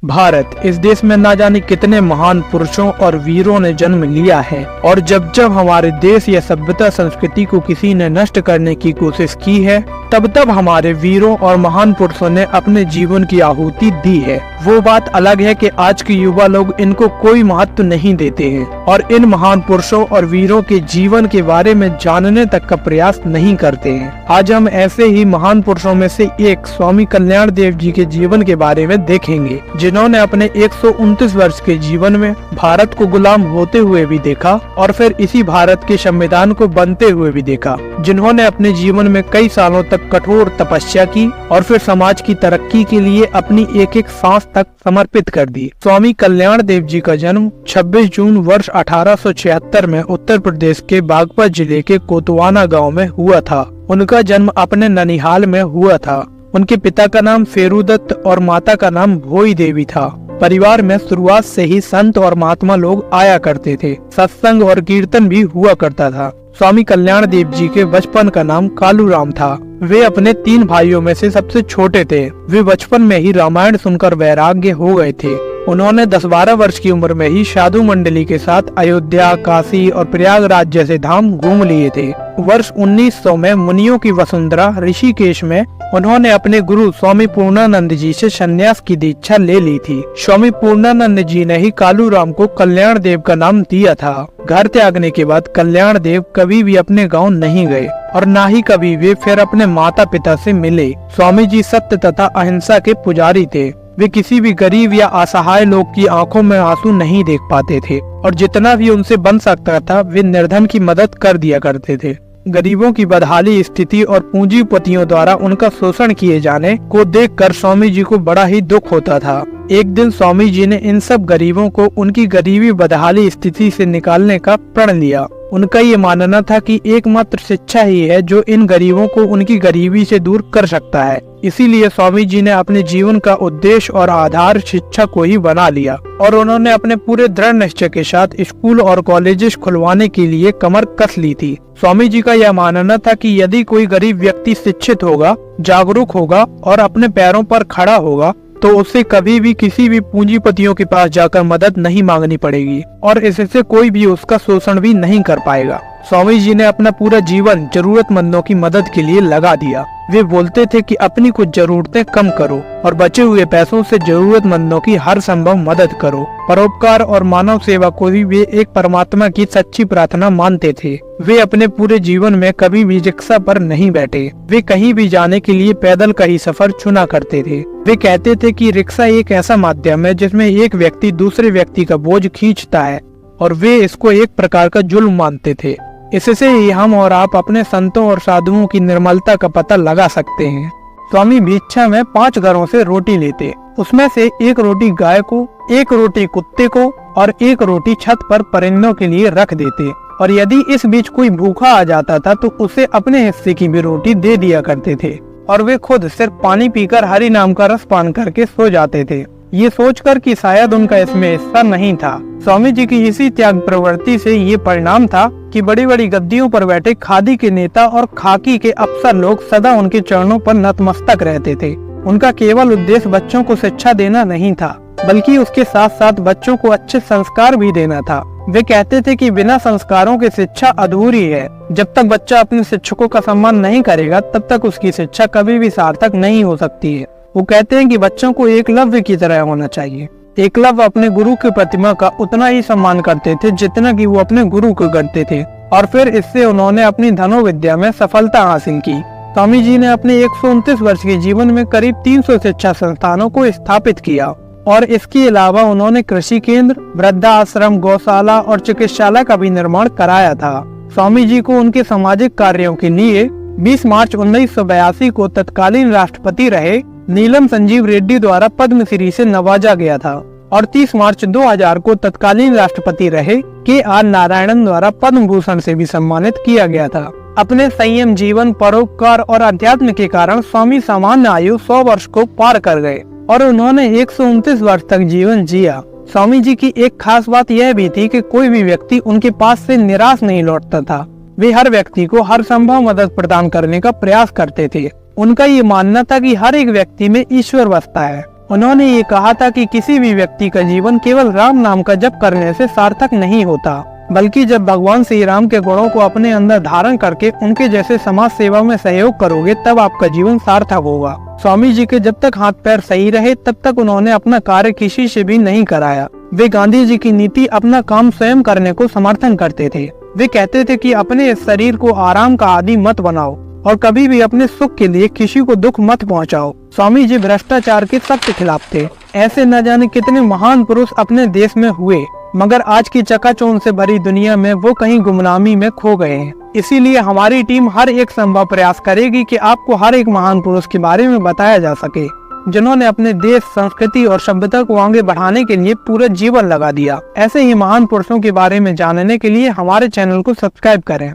भारत, इस देश में ना जाने कितने महान पुरुषों और वीरों ने जन्म लिया है और जब जब हमारे देश या सभ्यता संस्कृति को किसी ने नष्ट करने की कोशिश की है, तब तब हमारे वीरों और महान पुरुषों ने अपने जीवन की आहुति दी है। वो बात अलग है कि आज के युवा लोग इनको कोई महत्व नहीं देते हैं और इन महान पुरुषों और वीरों के जीवन के बारे में जानने तक का प्रयास नहीं करते हैं। आज हम ऐसे ही महान पुरुषों में से एक स्वामी कल्याण देव जी के जीवन के बारे में देखेंगे, जिन्होंने अपने 129 वर्ष के जीवन में भारत को गुलाम होते हुए भी देखा और फिर इसी भारत के संविधान को बनते हुए भी देखा, जिन्होंने अपने जीवन में कई सालों तक कठोर तपस्या की और फिर समाज की तरक्की के लिए अपनी एक एक सांस तक समर्पित कर दी। स्वामी कल्याण देव जी का जन्म 26 जून वर्ष 1876 में उत्तर प्रदेश के बागपत जिले के कोतवाना गांव में हुआ था। उनका जन्म अपने ननिहाल में हुआ था। उनके पिता का नाम फेरुदत्त और माता का नाम भोई देवी था। परिवार में शुरुआत से ही संत और महात्मा लोग आया करते थे। सत्संग और कीर्तन भी हुआ करता था। स्वामी कल्याण देव जी के बचपन का नाम कालूराम था। वे अपने 3 भाइयों में से सबसे छोटे थे। वे बचपन में ही रामायण सुनकर वैराग्य हो गए थे। उन्होंने 10-12 वर्ष की उम्र में ही साधु मंडली के साथ अयोध्या, काशी और प्रयागराज जैसे धाम घूम लिए थे। वर्ष 1900 में मुनियों की वसुंधरा ऋषिकेश में उन्होंने अपने गुरु स्वामी पूर्णानंद जी से संन्यास की दीक्षा ले ली थी। स्वामी पूर्णानंद जी ने ही कालूराम को कल्याण देव का नाम दिया था। घर त्यागने के बाद कल्याण देव कभी भी अपने गांव नहीं गए और न ही कभी वे फिर अपने माता पिता से मिले। स्वामी जी सत्य तथा अहिंसा के पुजारी थे। वे किसी भी गरीब या असहाय लोग की आंखों में आंसू नहीं देख पाते थे और जितना भी उनसे बन सकता था वे निर्धन की मदद कर दिया करते थे। गरीबों की बदहाली स्थिति और पूंजीपतियों द्वारा उनका शोषण किए जाने को देखकर स्वामी जी को बड़ा ही दुख होता था। एक दिन स्वामी जी ने इन सब गरीबों को उनकी गरीबी बदहाली स्थिति से निकालने का प्रण लिया। उनका ये मानना था कि एकमात्र शिक्षा ही है जो इन गरीबों को उनकी गरीबी से दूर कर सकता है। इसीलिए स्वामी जी ने अपने जीवन का उद्देश्य और आधार शिक्षा को ही बना लिया और उन्होंने अपने पूरे दृढ़ निश्चय के साथ स्कूल और कॉलेजेस खुलवाने के लिए कमर कस ली थी। स्वामी जी का यह मानना था कि यदि कोई गरीब व्यक्ति शिक्षित होगा, जागरूक होगा और अपने पैरों पर खड़ा होगा तो उसे कभी भी किसी भी पूंजीपतियों के पास जाकर मदद नहीं मांगनी पड़ेगी और इससे कोई भी उसका शोषण भी नहीं कर पाएगा। स्वामी जी ने अपना पूरा जीवन जरूरतमंदों की मदद के लिए लगा दिया। वे बोलते थे कि अपनी कुछ जरूरतें कम करो और बचे हुए पैसों से जरूरतमंदों की हर संभव मदद करो। परोपकार और मानव सेवा को भी वे एक परमात्मा की सच्ची प्रार्थना मानते थे। वे अपने पूरे जीवन में कभी भी रिक्शा पर नहीं बैठे। वे कहीं भी जाने के लिए पैदल का ही सफर चुना करते थे। वे कहते थे कि रिक्शा एक ऐसा माध्यम है जिसमें एक व्यक्ति दूसरे व्यक्ति का बोझ खींचता है और वे इसको एक प्रकार का जुल्म मानते थे। इससे ही हम और आप अपने संतों और साधुओं की निर्मलता का पता लगा सकते हैं। स्वामी भिक्षा में 5 घरों से रोटी लेते। उसमें से 1 रोटी गाय को, 1 रोटी कुत्ते को और 1 रोटी छत पर परिंदों के लिए रख देते और यदि इस बीच कोई भूखा आ जाता था तो उसे अपने हिस्से की भी रोटी दे दिया करते थे और वे खुद सिर्फ पानी पीकर हरि नाम का रस पान करके सो जाते थे, ये सोचकर कि शायद उनका इसमें हिस्सा नहीं था। स्वामी जी की इसी त्याग प्रवृत्ति से ये परिणाम था कि बड़ी बड़ी गद्दियों पर बैठे खादी के नेता और खाकी के अफसर लोग सदा उनके चरणों पर नतमस्तक रहते थे। उनका केवल उद्देश्य बच्चों को शिक्षा देना नहीं था, बल्कि उसके साथ साथ बच्चों को अच्छे संस्कार भी देना था। वे कहते थे कि बिना संस्कारों के शिक्षा अधूरी है। जब तक बच्चा अपने शिक्षकों का सम्मान नहीं करेगा तब तक उसकी शिक्षा कभी भी सार्थक नहीं हो सकती है। वो कहते हैं कि बच्चों को एकलव्य की तरह होना चाहिए। एकलव्य अपने गुरु की प्रतिमा का उतना ही सम्मान करते थे जितना कि वो अपने गुरु को करते थे और फिर इससे उन्होंने अपनी धनुर्विद्या में सफलता हासिल की। स्वामी जी ने अपने 129 वर्ष के जीवन में करीब 300 शिक्षा संस्थानों को स्थापित किया और इसके अलावा उन्होंने कृषि केंद्र, वृद्धाश्रम, गौशाला और चिकित्सालय का भी निर्माण कराया था। स्वामी जी को उनके सामाजिक कार्यों के लिए 20 मार्च 1982 को तत्कालीन राष्ट्रपति रहे नीलम संजीव रेड्डी द्वारा पद्मश्री से नवाजा गया था और 30 मार्च 2000 को तत्कालीन राष्ट्रपति रहे KR नारायणन द्वारा पद्म भूषण से भी सम्मानित किया गया था। अपने संयम जीवन, परोपकार और अध्यात्म के कारण स्वामी सामान्य आयु 100 वर्ष को पार कर गए और उन्होंने 129 वर्ष तक जीवन जिया। स्वामी जी की एक खास बात यह भी थी कि कोई भी व्यक्ति उनके पास से निराश नहीं लौटता था। वे हर व्यक्ति को हर संभव मदद प्रदान करने का प्रयास करते थे। उनका ये मानना था कि हर एक व्यक्ति में ईश्वर बसता है उन्होंने ये कहा था कि किसी भी व्यक्ति का जीवन केवल राम नाम का जप करने से सार्थक नहीं होता, बल्कि जब भगवान श्री राम के गुणों को अपने अंदर धारण करके उनके जैसे समाज सेवा में सहयोग करोगे तब आपका जीवन सार्थक होगा। स्वामी जी के जब तक हाथ पैर सही रहे तब तक उन्होंने अपना कार्य किसी से भी नहीं कराया। वे गांधी जी की नीति अपना काम स्वयं करने को समर्थन करते थे। वे कहते थे कि अपने इस शरीर को आराम का आदी मत बनाओ और कभी भी अपने सुख के लिए किसी को दुख मत पहुंचाओ। स्वामी जी भ्रष्टाचार के सख्त खिलाफ थे। ऐसे न जाने कितने महान पुरुष अपने देश में हुए, मगर आज की चकाचौंध से भरी दुनिया में वो कहीं गुमनामी में खो गए हैं। इसीलिए हमारी टीम हर एक संभव प्रयास करेगी कि आपको हर एक महान पुरुष के बारे में बताया जा सके, जिन्होंने अपने देश, संस्कृति और सभ्यता को आगे बढ़ाने के लिए पूरा जीवन लगा दिया। ऐसे ही महान पुरुषों के बारे में जानने के लिए हमारे चैनल को सब्सक्राइब करें।